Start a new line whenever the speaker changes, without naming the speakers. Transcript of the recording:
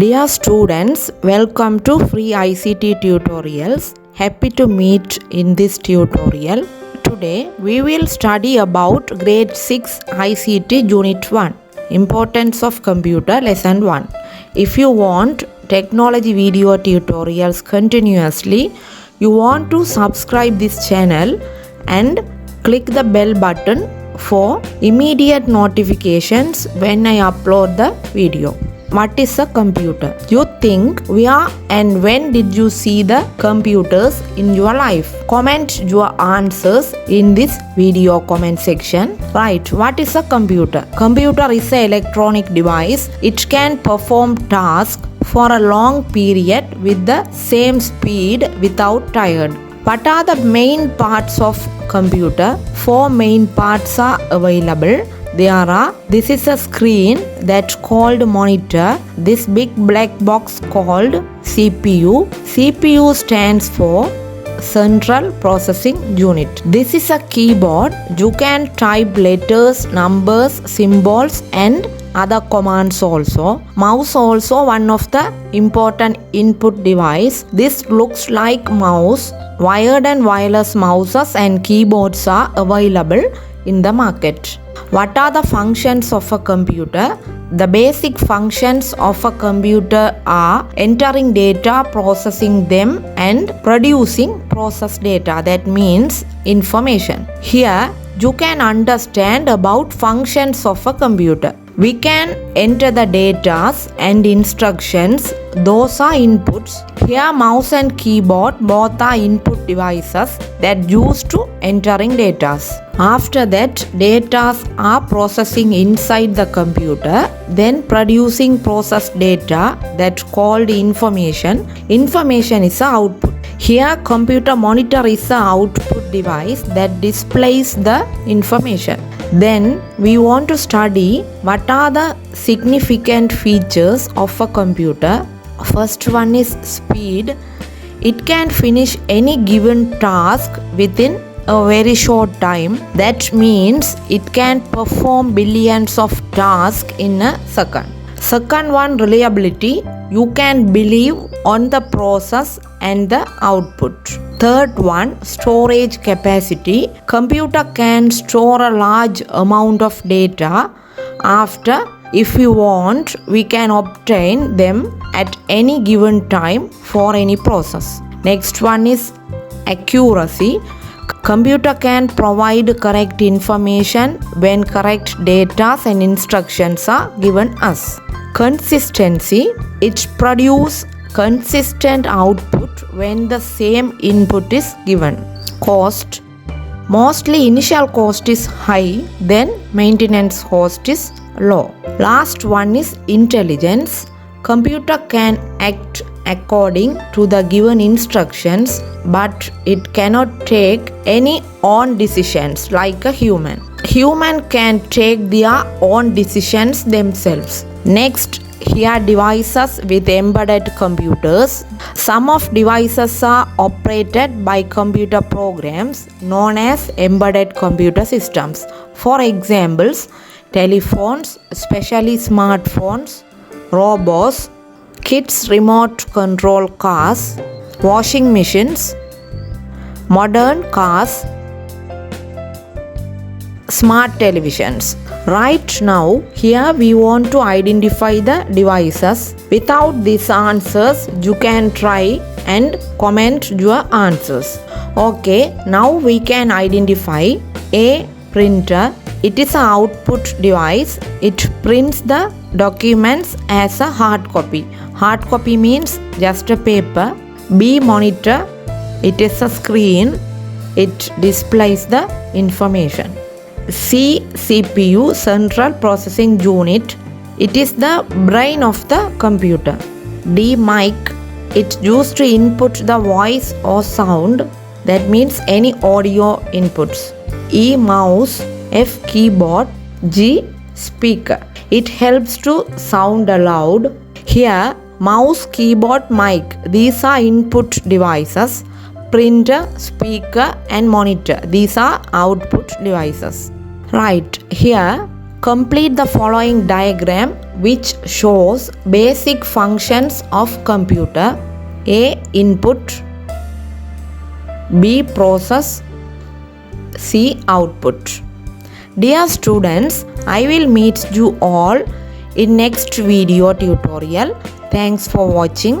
Dear students, welcome to Free ICT Tutorials. Happy to meet in this tutorial. Today we will study about Grade 6 ICT Unit 1, Importance of Computer Lesson 1. If you want technology video tutorials continuously, you want to subscribe this channel and click the bell button for immediate notifications when I upload the video. What is a computer? You think where and when did you see the computers in your life? Comment your answers in this video comment section. Right, what is a computer? Computer is an electronic device. It can perform tasks for a long period with the same speed without tired. What are the main parts of computer? 4 main parts are available. This is a screen that's called monitor. This big black box called CPU. CPU stands for Central Processing Unit. This is a keyboard. You can type letters, numbers, symbols and other commands also. Mouse also one of the important input device. This looks like mouse. Wired and wireless mouses and keyboards are available in the market. What are the functions of a computer? The basic functions of a computer are entering data, processing them and producing processed data. That means information. Here you can understand about functions of a computer. We can enter the data and instructions. Those are inputs. Here mouse and keyboard both are input devices that used to entering data. After that, data are processing inside the computer, then producing processed data that's called information. Information is the output. Here computer monitor is the output device that displays the information. Then we want to study what are the significant features of a computer. First one is speed. It can finish any given task within a very short time. That means it can perform billions of tasks in a second. Second one, reliability. You can believe on the process and the output. Third one, storage capacity. Computer can store a large amount of data. After, if we want, we can obtain them at any given time for any process. Next one is accuracy. Computer can provide correct information when correct data and instructions are given us. Consistency. It produces consistent output when the same input is given. Cost. Mostly initial cost is high, then maintenance cost is low. Last one is intelligence. Computer can act according to the given instructions, but it cannot take any own decisions like a human. Human can take their own decisions themselves. Next, here devices with embedded computers. Some of devices are operated by computer programs known as embedded computer systems. For examples, telephones, especially smartphones, robots, kids' remote control cars, washing machines, modern cars, smart televisions. Right now, here we want to identify the devices. Without these answers, you can try and comment your answers. Okay, now we can identify a printer. It is an output device. It prints the documents as a hard copy. Hard copy means just a paper. B, monitor. It is a screen. It displays the information. C, CPU, Central Processing Unit. It is the brain of the computer. D, mic. It used to input the voice or sound. That means any audio inputs. E, mouse. F, keyboard. G, speaker. It helps to sound aloud. Here, mouse, keyboard, mic. These are input devices. Printer, speaker and monitor. These are output devices. Right, here Complete the following diagram which shows basic functions of computer. A. Input, B. Process, C. Output. Dear students, I will meet you all in next video tutorial. Thanks for watching.